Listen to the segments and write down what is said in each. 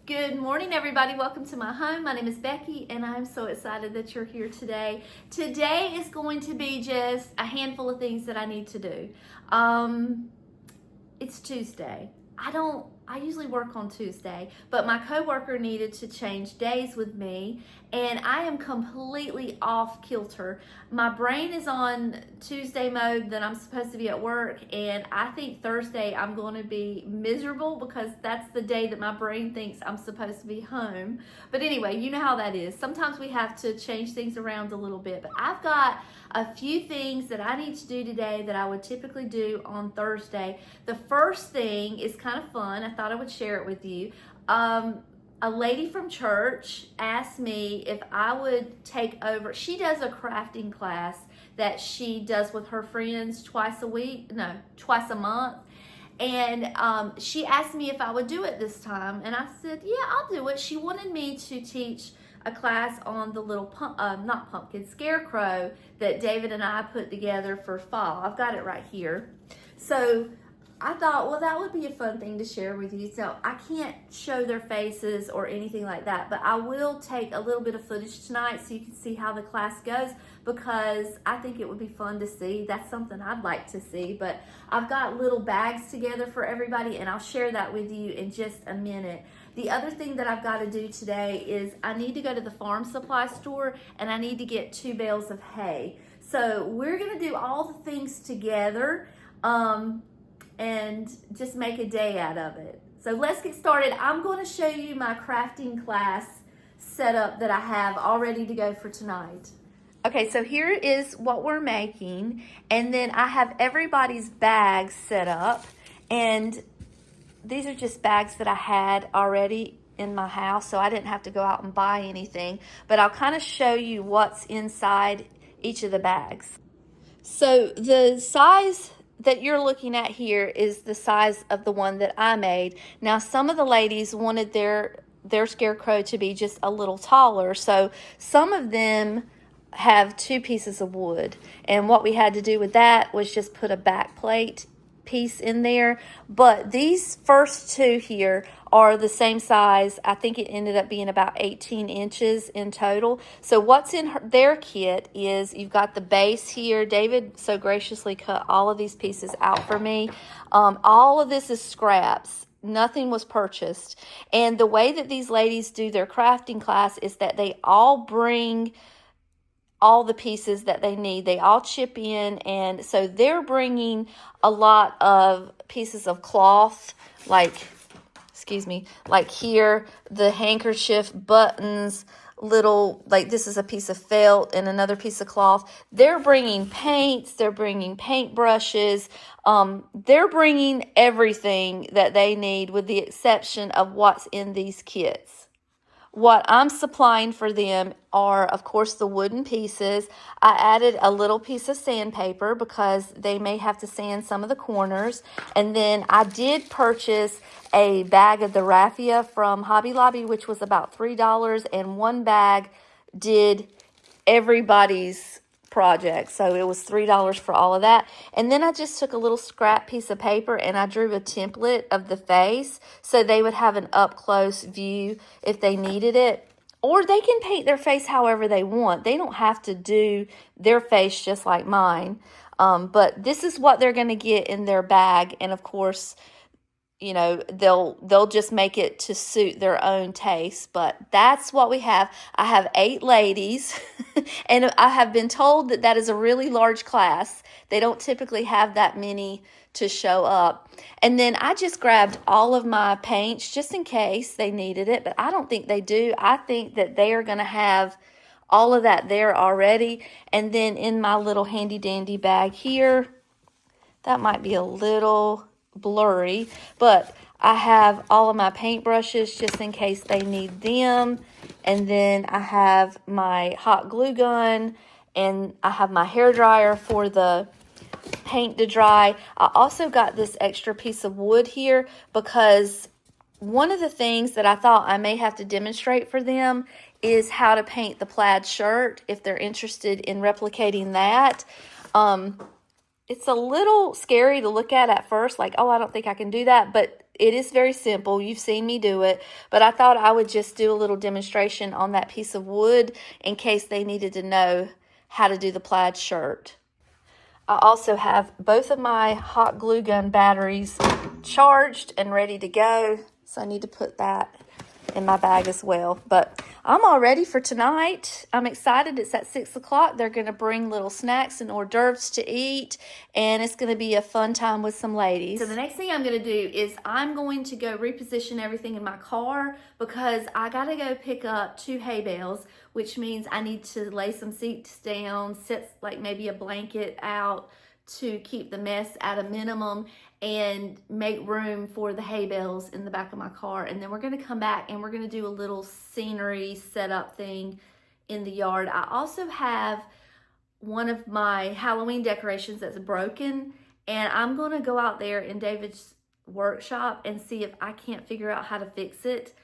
Good morning, everybody. Welcome to my home. My name is Becky, and I'm so excited that you're here today. Today is going to be just a handful of things that I need to do. It's Tuesday. I usually work on Tuesday, but my coworker needed to change days with me, and I am completely off kilter. My brain is on Tuesday mode that I'm supposed to be at work, and I think Thursday I'm going to be miserable because that's the day that my brain thinks I'm supposed to be home. But anyway, you know how that is. Sometimes we have to change things around a little bit, but I've got a few things that I need to do today that I would typically do on Thursday. The first thing is kind of fun. I thought I would share it with you. A lady from church asked me if I would take over. She does a crafting class that she does with her friends twice a month. And she asked me if I would do it this time, and I said, yeah, I'll do it. She wanted me to teach a class on the little Scarecrow that David and I put together for fall. I've got it right here. So I thought, well, that would be a fun thing to share with you. So I can't show their faces or anything like that, but I will take a little bit of footage tonight so you can see how the class goes, because I think it would be fun to see. That's something I'd like to see. But I've got little bags together for everybody, and I'll share that with you in just a minute. The other thing that I've got to do today is I need to go to the farm supply store, and I need to get 2 bales of hay. So we're going to do all the things together and just make a day out of it. So let's get started. I'm going to show you my crafting class setup that I have all ready to go for tonight. Okay, so here is what we're making, and then I have everybody's bags set up, and these are just bags that I had already in my house, so I didn't have to go out and buy anything, but I'll kind of show you what's inside each of the bags. So the size that you're looking at here is the size of the one that I made. Now, some of the ladies wanted their scarecrow to be just a little taller, so some of them have 2 pieces of wood, and what we had to do with that was just put a back plate piece in there. But these first 2 here are the same size. I think it ended up being about 18 inches in total. So what's in their kit is you've got the base here. David so graciously cut all of these pieces out for me. All of this is scraps. Nothing was purchased. And the way that these ladies do their crafting class is that they all bring all the pieces that they need. They all chip in, and so they're bringing a lot of pieces of cloth, like here, the handkerchief, buttons, little, like this is a piece of felt and another piece of cloth. They're bringing paints, they're bringing paint brushes, they're bringing everything that they need with the exception of what's in these kits. What I'm supplying for them are, of course, the wooden pieces. I added a little piece of sandpaper because they may have to sand some of the corners. And then I did purchase a bag of the raffia from Hobby Lobby, which was about $3, and one bag did everybody's project, so it was $3 for all of that. And then I just took a little scrap piece of paper and I drew a template of the face so they would have an up close view if they needed it, or they can paint their face however they want. They don't have to do their face just like mine, but this is what they're going to get in their bag. And of course, you know, they'll just make it to suit their own taste. But that's what we have. I have 8 ladies, and I have been told that that is a really large class. They don't typically have that many to show up. And then I just grabbed all of my paints just in case they needed it, but I don't think they do. I think that they are going to have all of that there already. And then in my little handy dandy bag here, that might be a little blurry, but I have all of my paintbrushes just in case they need them. And then I have my hot glue gun, and I have my hair dryer for the paint to dry. I also got this extra piece of wood here because one of the things that I thought I may have to demonstrate for them is how to paint the plaid shirt if they're interested in replicating that. It's a little scary to look at first, like, oh, I don't think I can do that. But it is very simple. You've seen me do it, but I thought I would just do a little demonstration on that piece of wood in case they needed to know how to do the plaid shirt. I also have both of my hot glue gun batteries charged and ready to go, so I need to put that in my bag as well. But I'm all ready for tonight. I'm excited. It's at 6 o'clock. They're going to bring little snacks and hors d'oeuvres to eat, and it's going to be a fun time with some ladies. So the next thing I'm going to do is I'm going to go reposition everything in my car because I got to go pick up 2 hay bales, which means I need to lay some seats down, set like maybe a blanket out to keep the mess at a minimum, and make room for the hay bales in the back of my car. And then we're going to come back and we're going to do a little scenery setup thing in the yard. I also have one of my Halloween decorations that's broken, and I'm going to go out there in David's workshop and see if I can't figure out how to fix it.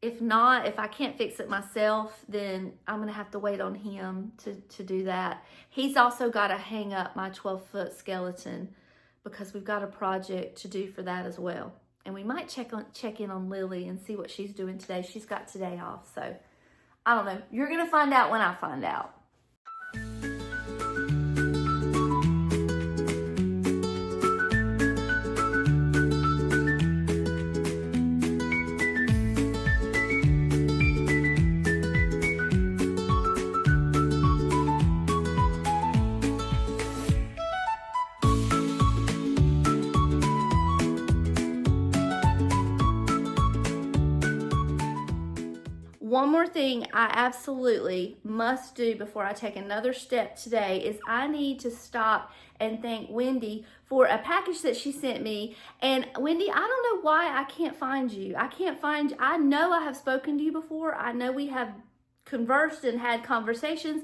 If not, if I can't fix it myself, then I'm going to have to wait on him to do that. He's also got to hang up my 12-foot skeleton because we've got a project to do for that as well. And we might check in on Lily and see what she's doing today. She's got today off, so I don't know. You're going to find out when I find out. One more thing I absolutely must do before I take another step today is I need to stop and thank Wendy for a package that she sent me. And Wendy, I don't know why I can't find you. I know I have spoken to you before. I know we have conversed and had conversations.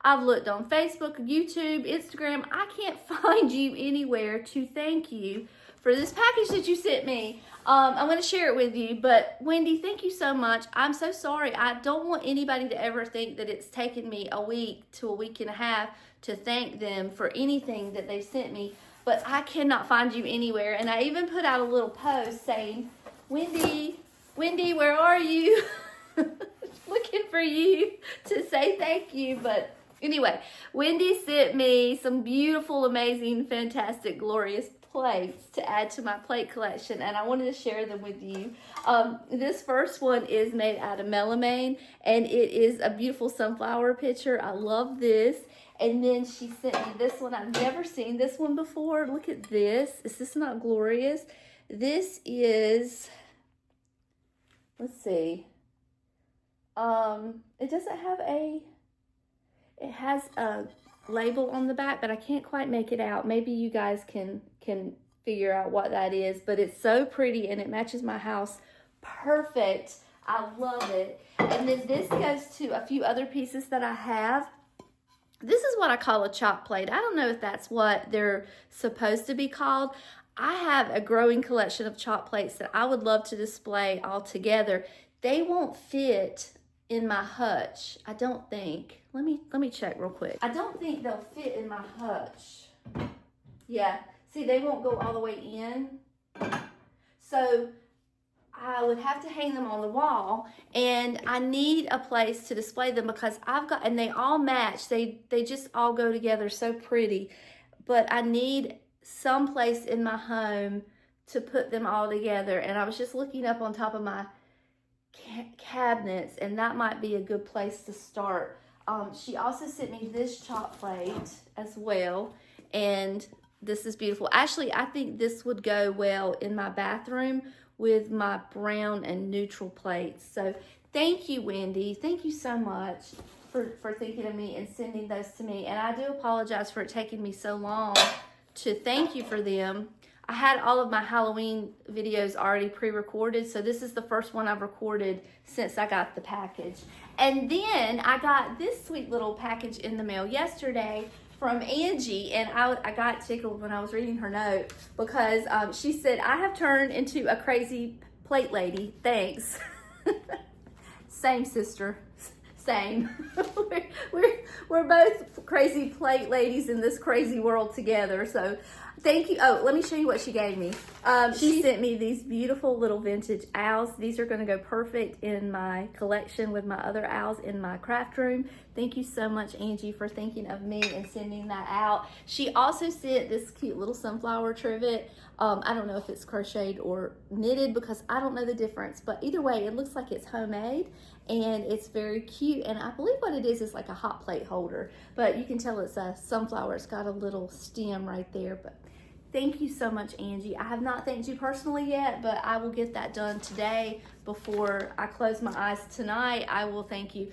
I've looked on Facebook, YouTube, Instagram. I can't find you anywhere to thank you for this package that you sent me. I'm going to share it with you, but Wendy, thank you so much. I'm so sorry. I don't want anybody to ever think that it's taken me a week to a week and a half to thank them for anything that they sent me, but I cannot find you anywhere. And I even put out a little post saying, Wendy, where are you? Looking for you to say thank you. But anyway, Wendy sent me some beautiful, amazing, fantastic, glorious plates to add to my plate collection, and I wanted to share them with you. This first one is made out of melamine, and it is a beautiful sunflower picture. I love this. And then she sent me this one. I've never seen this one before. Look at this. Is this not glorious? This is, let's see. It doesn't have it has a label on the back, but I can't quite make it out. Maybe you guys can figure out what that is, but it's so pretty and it matches my house perfect. I love it. And then this goes to a few other pieces that I have. This is what I call a chop plate. I don't know if that's what they're supposed to be called. I have a growing collection of chop plates that I would love to display all together. They won't fit in my hutch, I don't think. Let me check real quick. I don't think they'll fit in my hutch. Yeah, see, they won't go all the way in. So I would have to hang them on the wall, and I need a place to display them because and they all match. They just all go together so pretty. But I need some place in my home to put them all together. And I was just looking up on top of my cabinets, and that might be a good place to start. She also sent me this chop plate as well, and this is beautiful. Actually, I think this would go well in my bathroom with my brown and neutral plates. So thank you, Wendy. Thank you so much for thinking of me and sending those to me. And I do apologize for it taking me so long to thank you for them. I had all of my Halloween videos already pre-recorded, so this is the first one I've recorded since I got the package. And then I got this sweet little package in the mail yesterday from Angie, and I got tickled when I was reading her note because she said, I have turned into a crazy plate lady, thanks. Same, sister, same. We're both crazy plate ladies in this crazy world together. So thank you. Oh, let me show you what she gave me. She sent me these beautiful little vintage owls. These are going to go perfect in my collection with my other owls in my craft room. Thank you so much, Angie, for thinking of me and sending that out. She also sent this cute little sunflower trivet. I don't know if it's crocheted or knitted because I don't know the difference, but either way, it looks like it's homemade and it's very cute. And I believe what it is like a hot plate holder, but you can tell it's a sunflower. It's got a little stem right there. But thank you so much, Angie. I have not thanked you personally yet, but I will get that done today before I close my eyes tonight. I will thank you.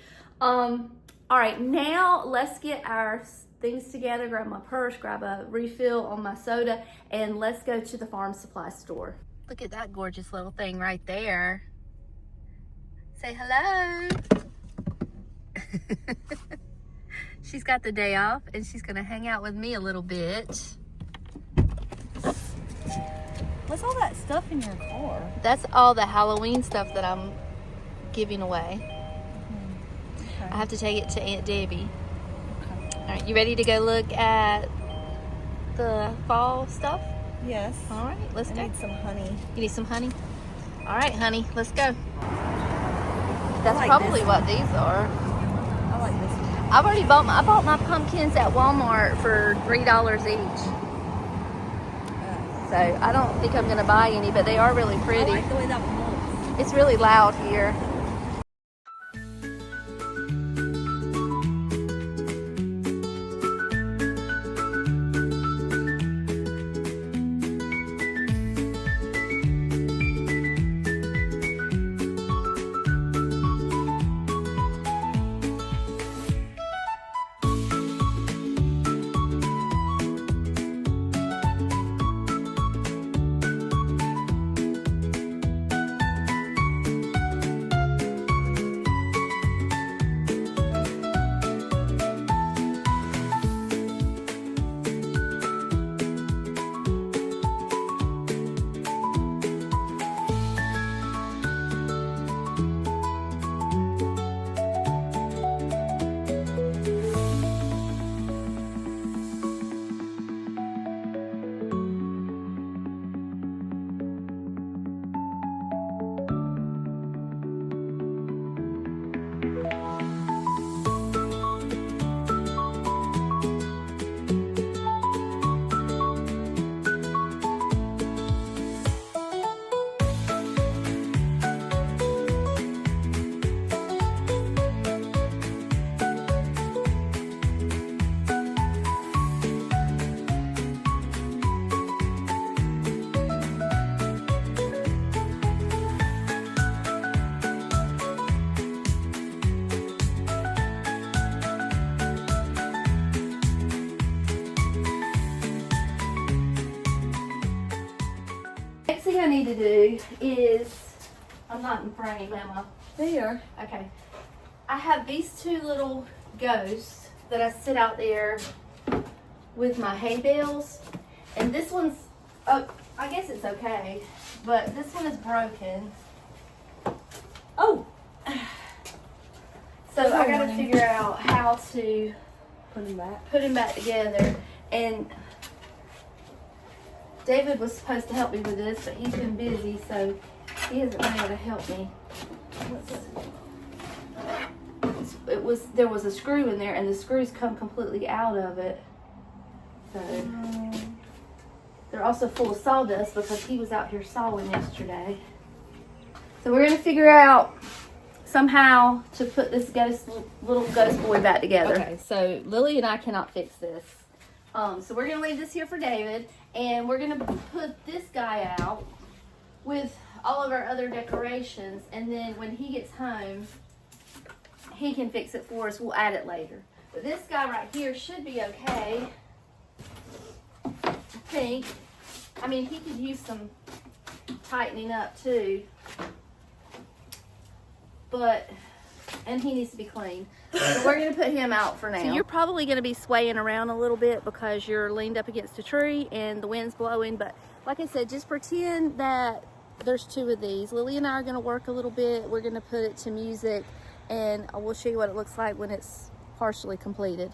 All right, now let's get our things together, grab my purse, grab a refill on my soda, and let's go to the farm supply store. Look at that gorgeous little thing right there. Say hello. She's got the day off and she's gonna hang out with me a little bit. What's all that stuff in your car? That's all the Halloween stuff that I'm giving away. Okay. I have to take it to Aunt Debbie. Okay. All right, you ready to go look at the fall stuff? Yes. All right, let's go. I need some honey. You need some honey? All right, honey, let's go. That's like probably this what these are. I like this one. I've already bought my pumpkins at Walmart for $3 each. So I don't think I'm gonna buy any, but they are really pretty. I like the way that one looks. It's really loud here. I need to do is, I'm not in frame, am I? There. Okay. I have these two little ghosts that I sit out there with my hay bales. And this one's, oh, I guess it's okay, but this one is broken. Oh! So I gotta figure out how to put him back together. And David was supposed to help me with this, but he's been busy, so he hasn't been able to help me. There was a screw in there, and the screws come completely out of it. So they're also full of sawdust because he was out here sawing yesterday. So we're gonna figure out somehow to put this little ghost boy back together. Okay, so Lily and I cannot fix this. So we're gonna leave this here for David, and we're gonna put this guy out with all of our other decorations, and then when he gets home, he can fix it for us. We'll add it later. But this guy right here should be okay, I think. I mean, he could use some tightening up too, and he needs to be clean. So we're gonna put him out for now. So you're probably gonna be swaying around a little bit because you're leaned up against a tree and the wind's blowing, but like I said, just pretend that there's two of these. Lily and I are gonna work a little bit. We're gonna put it to music, and we'll show you what it looks like when it's partially completed.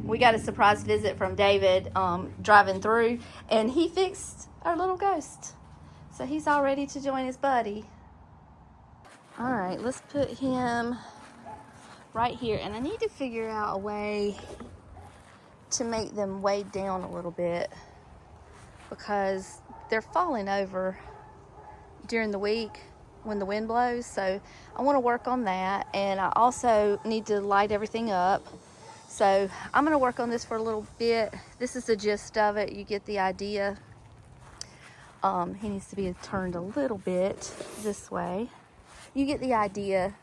We got a surprise visit from David driving through, and he fixed our little ghost. So he's all ready to join his buddy. All right, let's put him right here. And I need to figure out a way to make them weighed down a little bit because they're falling over during the week when the wind blows. So I want to work on that. And I also need to light everything up. So I'm going to work on this for a little bit. This is the gist of it. You get the idea. He needs to be turned a little bit this way. You get the idea,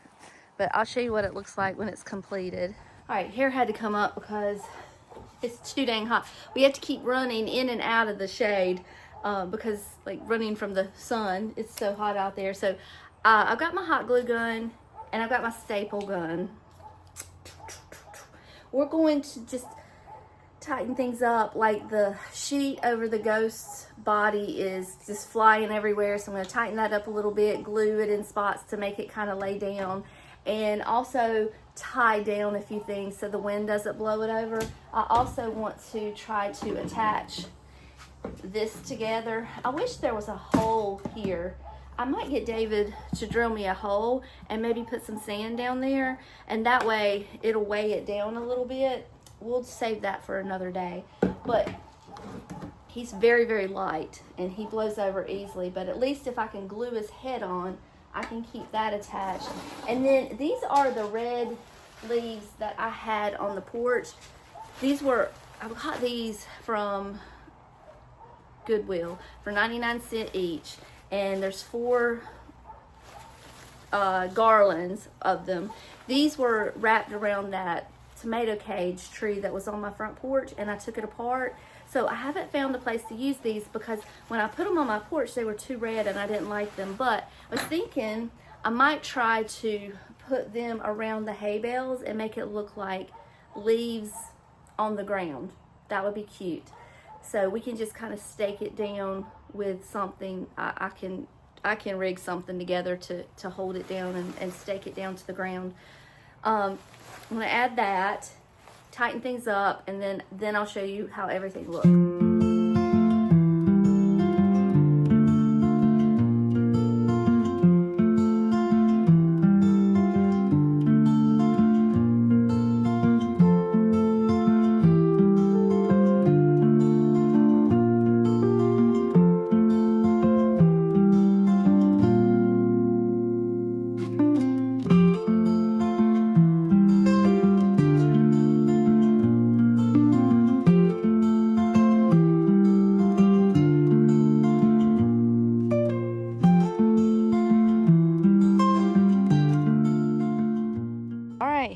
but I'll show you what it looks like when it's completed. All right, hair had to come up because it's too dang hot. We have to keep running in and out of the shade because like running from the sun, it's so hot out there. So I've got my hot glue gun and I've got my staple gun. We're going to just tighten things up. Like the sheet over the ghost's body is just flying everywhere. So I'm going to tighten that up a little bit, glue it in spots to make it kind of lay down, and also tie down a few things so the wind doesn't blow it over. I also want to try to attach this together. I wish there was a hole here. I might get David to drill me a hole and maybe put some sand down there, and that way it'll weigh it down a little bit. We'll save that for another day. But he's very, very light and he blows over easily, but at least if I can glue his head on, I can keep that attached. And then these are the red leaves that I had on the porch. I got these from Goodwill for 99 cents each. And there's 4 garlands of them. These were wrapped around that tomato cage tree that was on my front porch, and I took it apart. So I haven't found a place to use these because when I put them on my porch, they were too red and I didn't like them. But I was thinking I might try to put them around the hay bales and make it look like leaves on the ground. That would be cute. So we can just kind of stake it down with something. I can rig something together to hold it down and stake it down to the ground. I'm going to add that, tighten things up, and then I'll show you how everything looks.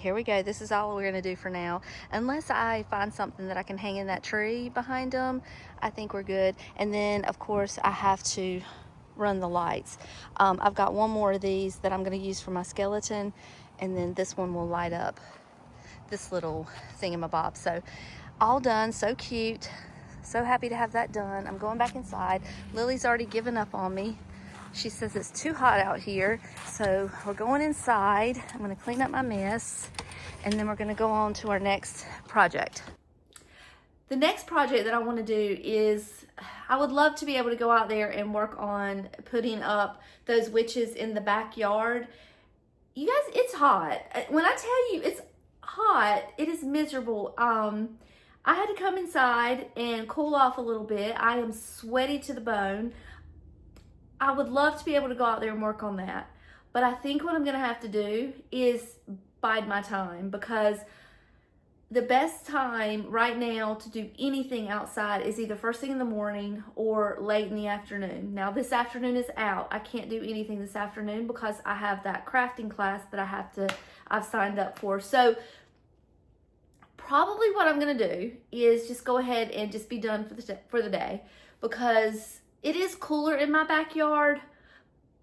Here we go. This is all we're going to do for now. Unless I find something that I can hang in that tree behind them, I think we're good. And then, of course, I have to run the lights. I've got one more of these that I'm going to use for my skeleton, and then this one will light up this little thingamabob. So, all done. So cute. So happy to have that done. I'm going back inside. Lily's already given up on me. She says it's too hot out here, so we're going inside. I'm going to clean up my mess, and then we're going to go on to our next project. The next project that I want to do is, I would love to be able to go out there and work on putting up those witches in the backyard. You guys, it's hot. When I tell you it's hot, it is miserable. I had to come inside and cool off a little bit. I am sweaty to the bone. I would love to be able to go out there and work on that. But I think what I'm gonna have to do is bide my time, because the best time right now to do anything outside is either first thing in the morning or late in the afternoon. Now this afternoon is out. I can't do anything this afternoon because I have that crafting class that I've signed up for. So probably what I'm gonna do is just go ahead and just be done for the day, because it is cooler in my backyard,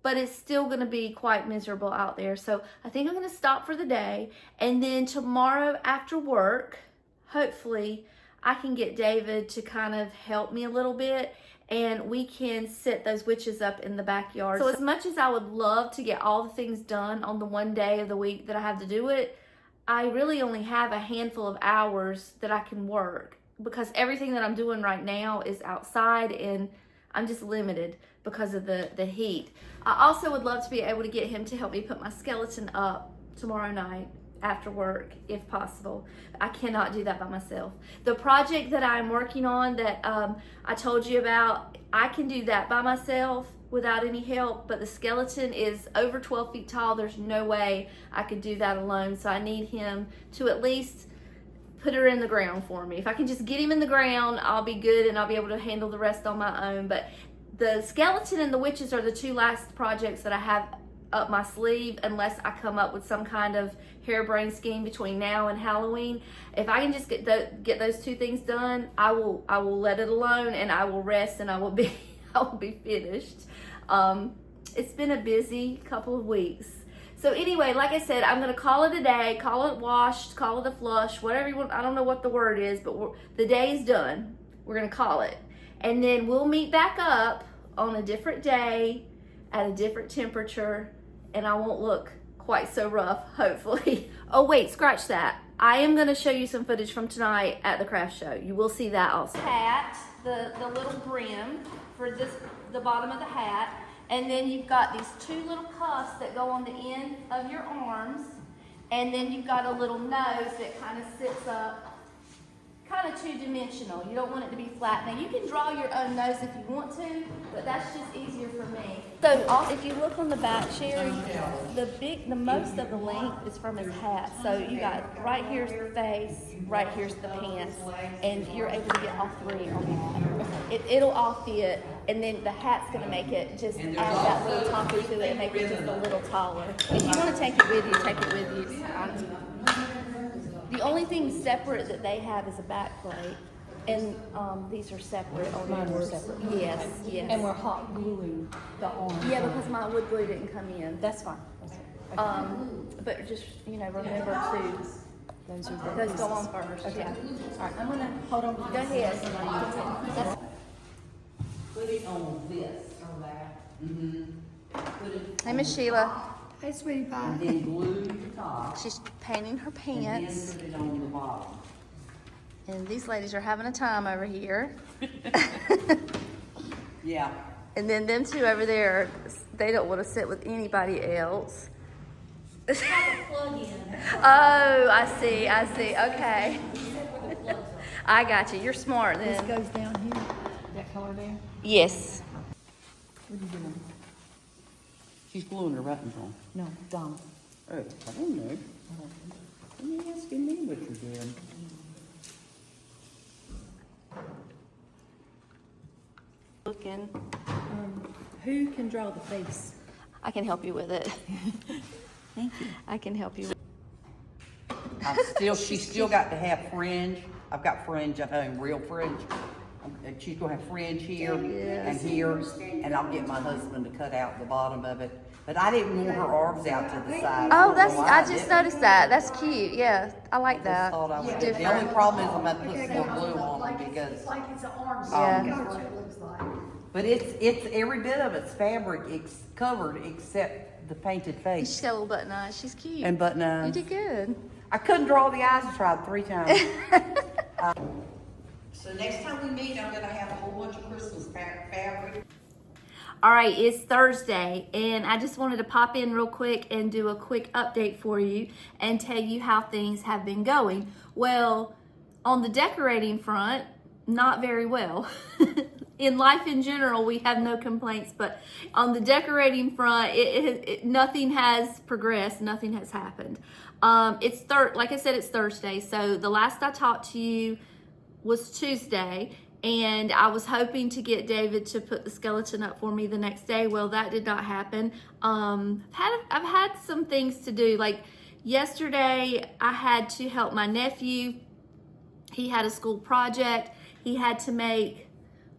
but it's still going to be quite miserable out there. So I think I'm going to stop for the day, and then tomorrow after work, hopefully I can get David to kind of help me a little bit, and we can set those witches up in the backyard. So as much as I would love to get all the things done on the one day of the week that I have to do it, I really only have a handful of hours that I can work, because everything that I'm doing right now is outside, and I'm just limited because of the heat. I also would love to be able to get him to help me put my skeleton up tomorrow night after work, if possible. I cannot do that by myself. The project that I'm working on that I told you about, I can do that by myself without any help, but the skeleton is over 12 feet tall. There's no way I could do that alone, so I need him to at least put her in the ground for me. If I can just get him in the ground, I'll be good, and I'll be able to handle the rest on my own. But the skeleton and the witches are the two last projects that I have up my sleeve, unless I come up with some kind of harebrained scheme between now and Halloween. If I can just get those two things done, I will let it alone, and I will rest, and I will be finished. It's been a busy couple of weeks. So anyway, like I said, I'm going to call it a day, call it washed, call it a flush, whatever you want. I don't know what the word is, but the day is done. We're going to call it. And then we'll meet back up on a different day at a different temperature, and I won't look quite so rough, hopefully. Oh wait, scratch that. I am going to show you some footage from tonight at the craft show. You will see that also. Hat, the little brim for the bottom of the hat. And then you've got these two little cuffs that go on the end of your arms. And then you've got a little nose that kind of sits up, kind of two-dimensional. You don't want it to be flat. Now you can draw your own nose if you want to, but that's just easier for me. So if you look on the back, Sherry, the most of the length is from his hat. So you got right here's the face, right here's the pants, and you're able to get all three on there. It'll all fit, and then the hat's gonna make it just add that little topper to it and make it just a little taller. If you want to take it with you, take it with you. It's fine. The only thing separate that they have is a back plate, and these are separate. Mine are separate. Yes, yes. And we're hot gluing the arms. Yeah, because my wood glue didn't come in. That's fine. Okay. But just, remember to, those go on first. Okay. Yeah. All right, I'm gonna hold on. Go ahead. That's, Put it on this or that. Put it. hey, Miss Sheila. Hey, sweetie pie. And then glue the top. She's painting her pants. And then put it on the bottom. And these ladies are having a time over here. Yeah. And then them two over there, they don't want to sit with anybody else. Oh, I see. Okay. I got you. You're smart This then. goes down here. That color there. Yes. What are you doing? She's gluing her buttons on. No, Dom. Oh, I don't know. You're asking me what you're doing. Looking. Who can draw the face? I can help you with it. Thank you. I can help you. She's still got to have fringe. I've got fringe at home, real fringe. She's gonna have fringe here and here, and I'll get my husband to cut out the bottom of it. But I didn't want her arms out to the side. Oh, don't know why I just noticed that. That's cute. Yeah, I like I that. thought I would. It's The different. only problem is I'm gonna put some more glue on them because, It's an arm. Yeah. but it's every bit of it's fabric, it's covered except the painted She's face got a little button eyes. She's cute. and button You eyes. did good. I couldn't draw the eyes. I tried 3 times. So next time we meet, I'm gonna have a whole bunch of Christmas fabric. All right, it's Thursday, and I just wanted to pop in real quick and do a quick update for you and tell you how things have been going. Well, on the decorating front, not very well. in life in general, we have no complaints, but on the decorating front, nothing has progressed, nothing has happened. Like I said, it's Thursday, so the last I talked to you was Tuesday, and I was hoping to get David to put the skeleton up for me the next day. Well, that did not happen. I've had some things to do. Like yesterday, I had to help my nephew. He had a school project. He had to make,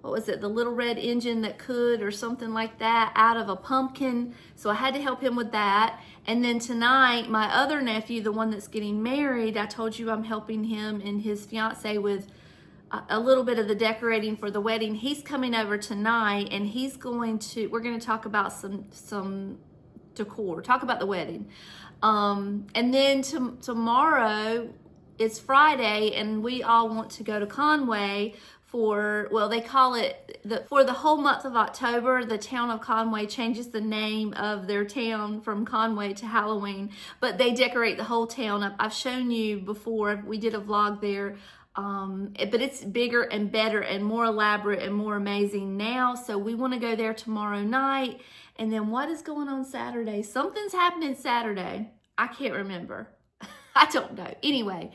what was it, the little red engine that could, or something like that, out of a pumpkin. So I had to help him with that. And then tonight, my other nephew, the one that's getting married, I told you I'm helping him and his fiance with a little bit of the decorating for the wedding. He's coming over tonight, and we're going to talk about some decor, talk about the wedding. And then tomorrow, it's Friday, and we all want to go to Conway they call it, for the whole month of October, the town of Conway changes the name of their town from Conway to Halloween, but they decorate the whole town. I've shown you before, we did a vlog there, but it's bigger and better and more elaborate and more amazing now, so we want to go there tomorrow night. And then what is going on Saturday? Something's happening Saturday. I can't remember. I don't know. Anyway,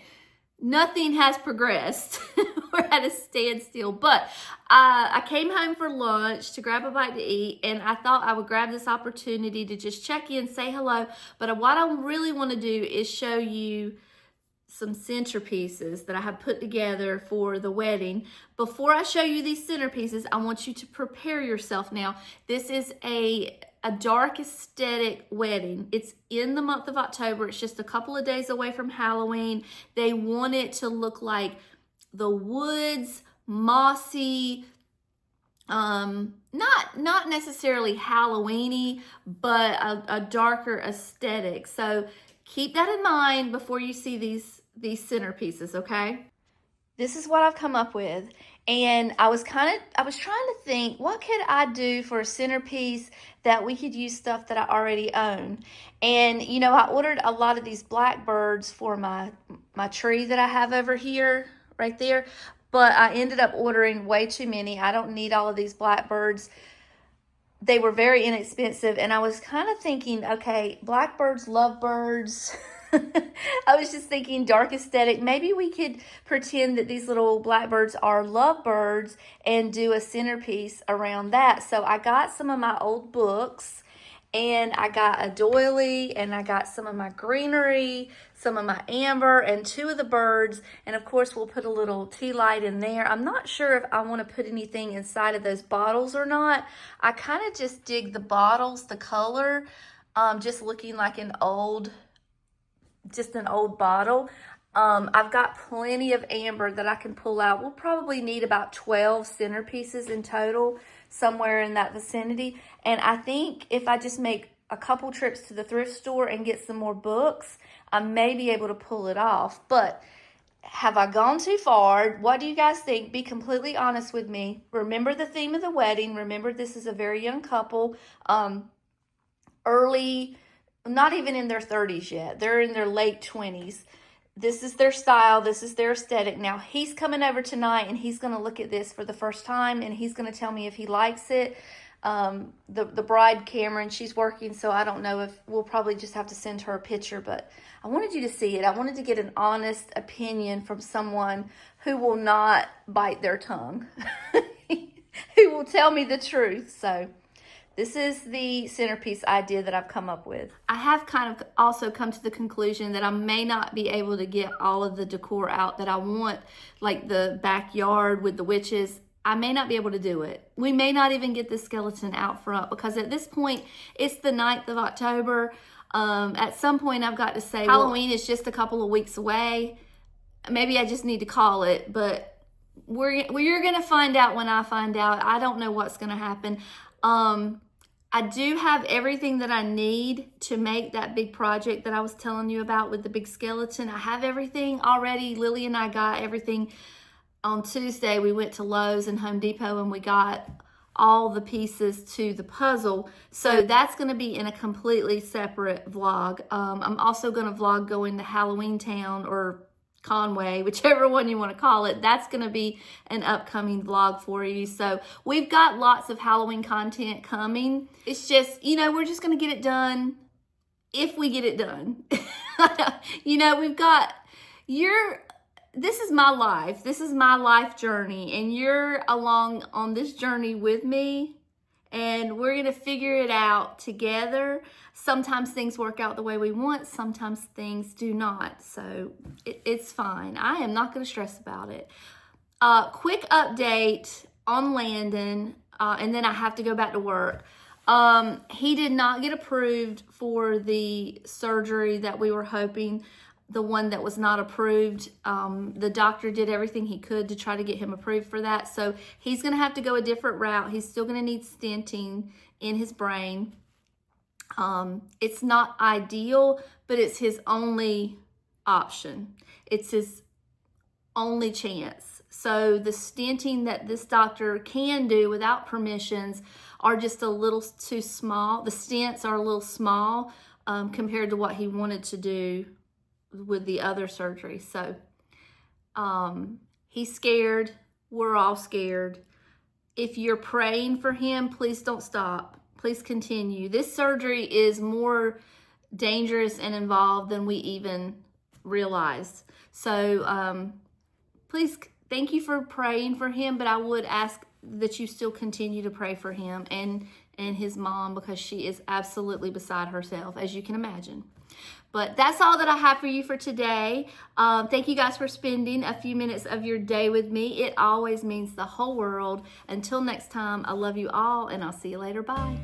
nothing has progressed. We're at a standstill. But I came home for lunch to grab a bite to eat, and I thought I would grab this opportunity to just check in, say hello. But what I really want to do is show you some centerpieces that I have put together for the wedding. Before I show you these centerpieces, I want you to prepare yourself now. This is a dark aesthetic wedding. It's in the month of October. It's just a couple of days away from Halloween. They want it to look like the woods, mossy, not necessarily Halloweeny, but a darker aesthetic. So keep that in mind before you see these centerpieces, okay? This is what I've come up with. And I was trying to think, what could I do for a centerpiece that we could use stuff that I already own? And, you know, I ordered a lot of these blackbirds for my tree that I have over here, right there. But I ended up ordering way too many. I don't need all of these blackbirds. They were very inexpensive. And I was kind of thinking, okay, blackbirds, lovebirds. I was just thinking dark aesthetic. Maybe we could pretend that these little blackbirds are lovebirds and do a centerpiece around that. So I got some of my old books, and I got a doily, and I got some of my greenery, some of my amber, and 2 of the birds. And of course, we'll put a little tea light in there. I'm not sure if I want to put anything inside of those bottles or not. I kind of just dig the bottles, the color, just looking like an old bottle. I've got plenty of amber that I can pull out. We'll probably need about 12 centerpieces in total, somewhere in that vicinity. And I think if I just make a couple trips to the thrift store and get some more books, I may be able to pull it off. But have I gone too far? What do you guys think? Be completely honest with me. Remember the theme of the wedding. Remember, this is a very young couple, early, not even in their 30s yet. They're in their late 20s. This is their style. This is their aesthetic. Now, he's coming over tonight, and he's going to look at this for the first time, and he's going to tell me if he likes it. The bride, Cameron, she's working, so I don't know if we'll probably just have to send her a picture, but I wanted you to see it. I wanted to get an honest opinion from someone who will not bite their tongue, who will tell me the truth. So this is the centerpiece idea that I've come up with. I have kind of also come to the conclusion that I may not be able to get all of the decor out that I want, like the backyard with the witches. I may not be able to do it. We may not even get the skeleton out front, because at this point, it's the 9th of October. At some point, I've got to say, Halloween is just a couple of weeks away. Maybe I just need to call it, but you're going to find out when I find out. I don't know what's going to happen. I do have everything that I need to make that big project that I was telling you about with the big skeleton. I have everything already. Lily and I got everything on Tuesday. We went to Lowe's and Home Depot, and we got all the pieces to the puzzle. So that's going to be in a completely separate vlog. I'm also going to vlog going to Halloween Town, or Conway, whichever one you want to call it. That's going to be an upcoming vlog for you. So we've got lots of Halloween content coming. It's just, you know, we're just going to get it done if we get it done. You know, we've got this is my life. This is my life journey, and you're along on this journey with me, and we're going to figure it out together. Sometimes things work out the way we want. Sometimes things do not. So it's fine. I am not going to stress about it. Quick update on Landon, and then I have to go back to work. He did not get approved for the surgery that we were hoping, the one that was not approved. The doctor did everything he could to try to get him approved for that. So he's going to have to go a different route. He's still going to need stenting in his brain. It's not ideal, but it's his only option. It's his only chance. So the stenting that this doctor can do without permissions are just a little too small. The stents are a little small compared to what he wanted to do with the other surgery. So he's scared. We're all scared. If you're praying for him, please don't stop. Please continue. This surgery is more dangerous and involved than we even realized. So please, thank you for praying for him, but I would ask that you still continue to pray for him and his mom, because she is absolutely beside herself, as you can imagine. But that's all that I have for you for today. Thank you guys for spending a few minutes of your day with me. It always means the whole world. Until next time, I love you all, and I'll see you later. Bye.